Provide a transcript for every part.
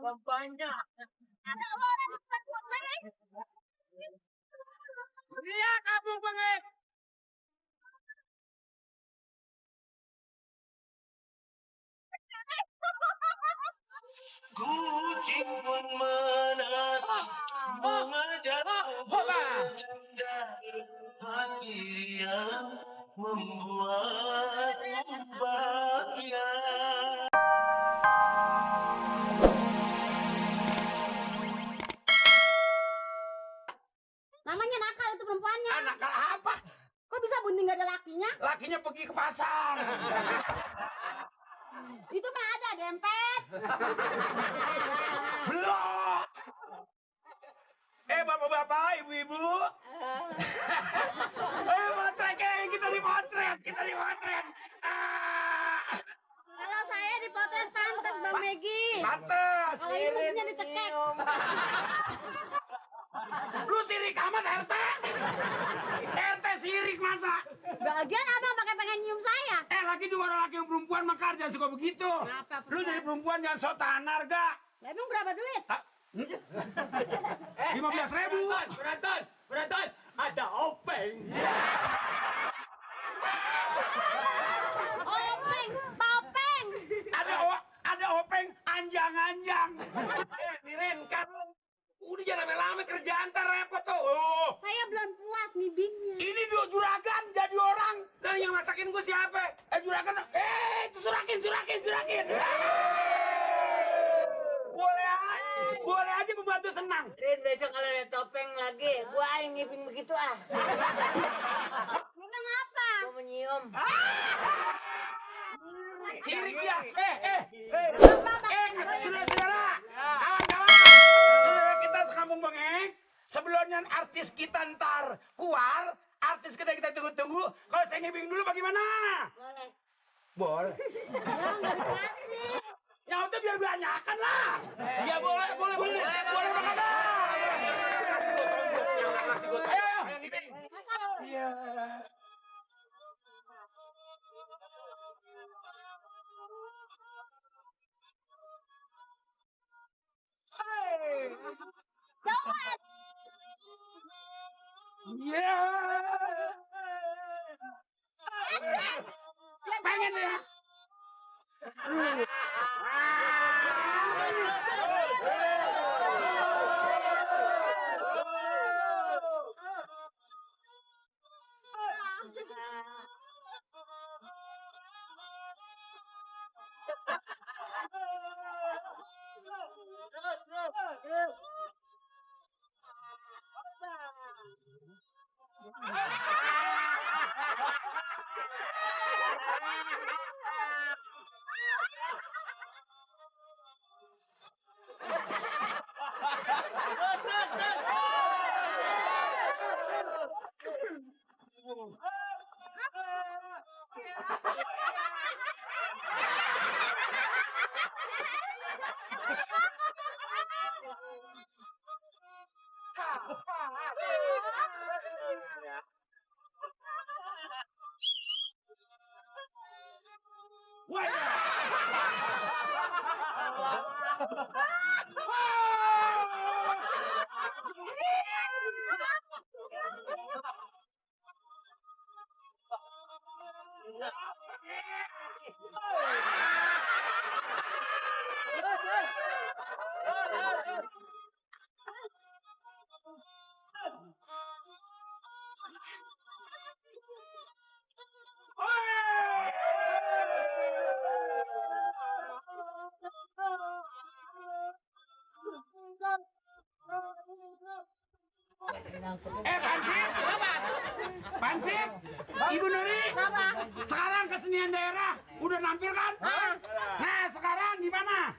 Banyak. Ada orang yang buat merek. Iya, kamu bengek. Kucing pun menatap mengejar bercanda hati yang membuatmu bahagia. Namanya nakal itu perempuannya. Nakal apa? Kok bisa bunting gak ada lakinya? Lakinya pergi ke pasar. Itu mah ada dempet. Belum. Bapak-bapak, ibu-ibu. Motret, kita dimotret. Kalau saya dipotret pantas Bang Megi. Pantes. Kalau ibunya dicekek. Lu sirik amat RT. RT sirik masa. Bagian abang pakai pengen nyium saya. Laki juga orang laki yang perempuan makar jangan suka begitu. Kenapa, Lu jadi perempuan jangan sok tahan harga. Emang berapa duit? 15.000. Penonton, ada openg. Openg, topeng. Ada openg anjang-anjang. Nirin, kan udah jangan lama-lama kerjaan ntar repot tuh. Saya belum puas nih bingnya. Ini dua juragan jadi orang. Dan yang masakin gue siapa? Juragan. Itu surakin. Boleh aja membantu senang. Rin, besok kalau ada topeng lagi, gua yang ngipin begitu ah. Memang apa? Gua menyium. Sirik dia. Saudara-saudara, Ya. kawan-kawan, saudara kita sekampung bengek. Sebelumnya artis kita ntar keluar, artis kita tunggu-tunggu. Kalau saya ngibing dulu bagaimana? Boleh. Boleh. Ya nggak dikasih. Ya udah biar banyakan lah. Ya boleh. Boleh banget. Ayo. Iya. Iya. Pengen ya. Pansip, Ibu Nuri, sekarang kesenian daerah udah nampil kan? Nah sekarang gimana?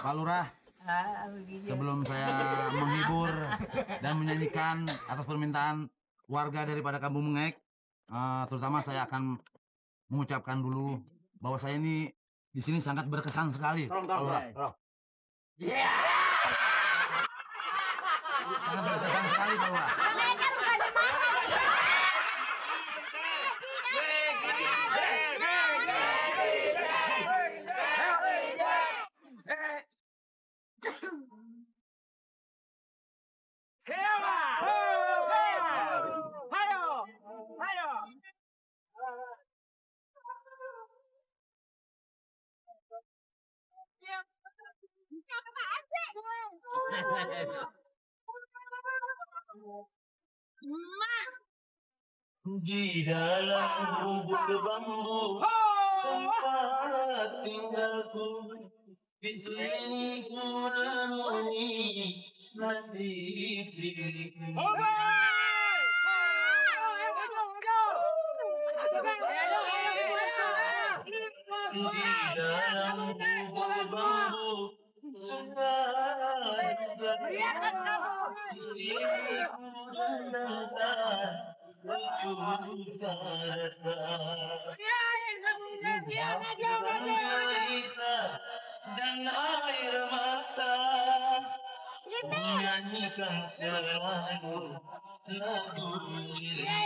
Pak Lurah, sebelum saya menghibur dan menyanyikan atas permintaan warga daripada Kampung Mengek, terutama saya akan mengucapkan dulu bahwa saya ini di sini sangat berkesan sekali, Pak Lurah. Sangat berkesan sekali, Pak Lurah. Di dalam gubuk bambu tempat tinggalku, di sini ku renungi nasib diriku. Di dalam gubuk bambu sungai di sini ku renungkan dan air mata menyanyikan selalu lagu cinta,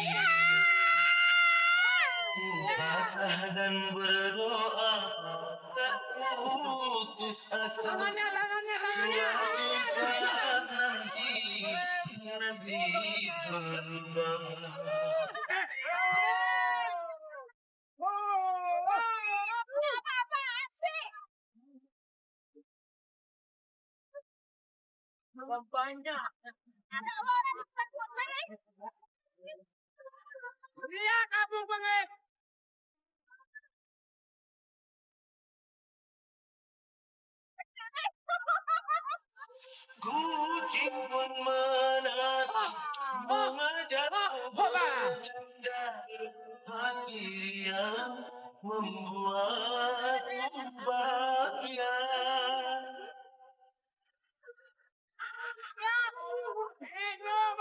pasrah dan berdoa tak putus asa suatu saat nanti berubah. Banyak. Ada orang takut balik. Iya, Kampung Mengek. Kucing pun menanti mengajakku bercanda, hati yang membuatku bahagia.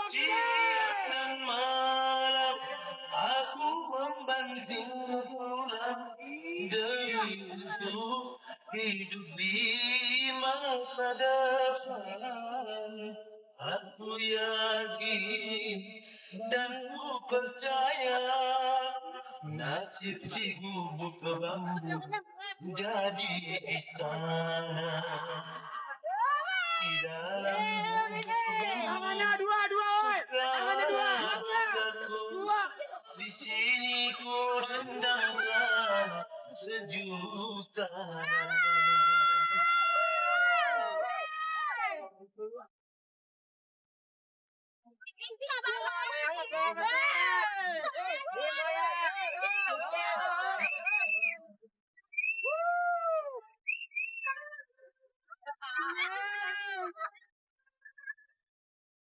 Siang dan malam aku membanting tulang demi untuk hidup di masa depan. Aku yakin dan ku percaya nasib di gubuk bambu jadi tanah. Di dalam Tangannya dua, woi. Tangannya dua. di sini ku rendangkan sejuta.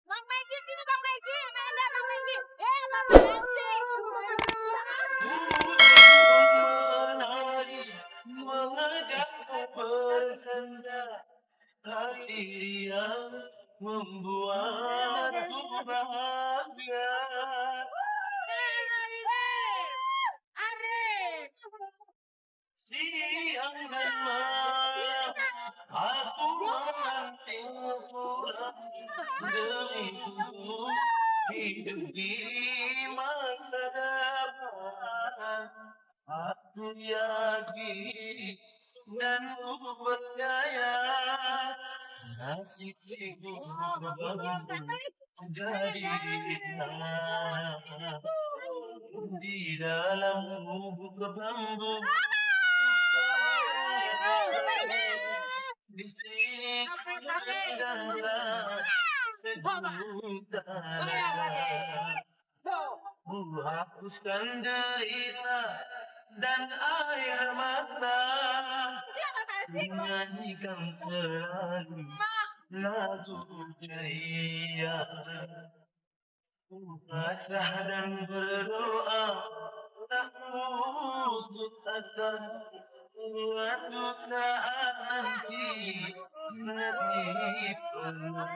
Bang Megi sini, Bang Megi. Ada Bang Megi. Bang Megi. Menari mengajakku bercanda, hati yang membuatku bahagia. Siang dan malam aku menanting pulang demi untuk hidup di masa depan. Aku yakin dan ku percaya nasib itu jadi tanah. Di dalam gubuk bambu di sini sejuta hapuskan derita dan air mata, menyanyikan selalu lagu ceria. Pasrah dan berdoa tak putus asa suatu saat nanti Nabi pernah